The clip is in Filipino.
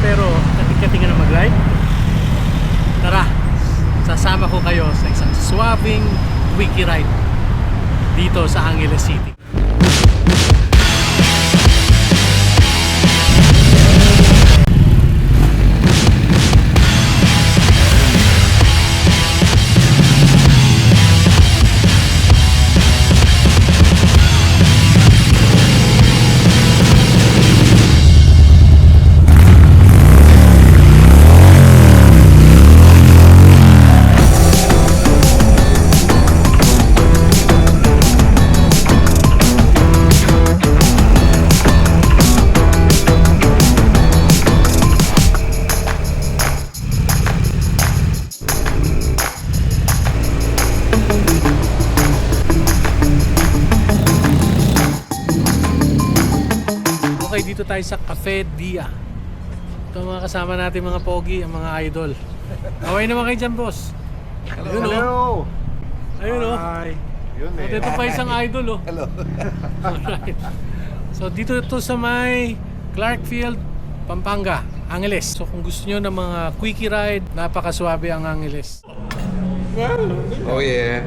pero kating-kating na mag-ride. Tara, sasama ko kayo sa isang swabbing quickie ride dito sa Angeles City. Okay, dito tayo sa Cafe Dia. Ito ang mga kasama natin, mga pogi, ang mga idol. Away naman kayo dyan, boss. Hello. Ayun, Hello. Ayun, oh. Hi. Yun At ito pa isang idol, oh. Hello. Alright. So dito ito sa may Clarkfield, Pampanga, Angeles. So kung gusto nyo ng mga quickie ride, napakaswabe ang Angeles. Oh yeah.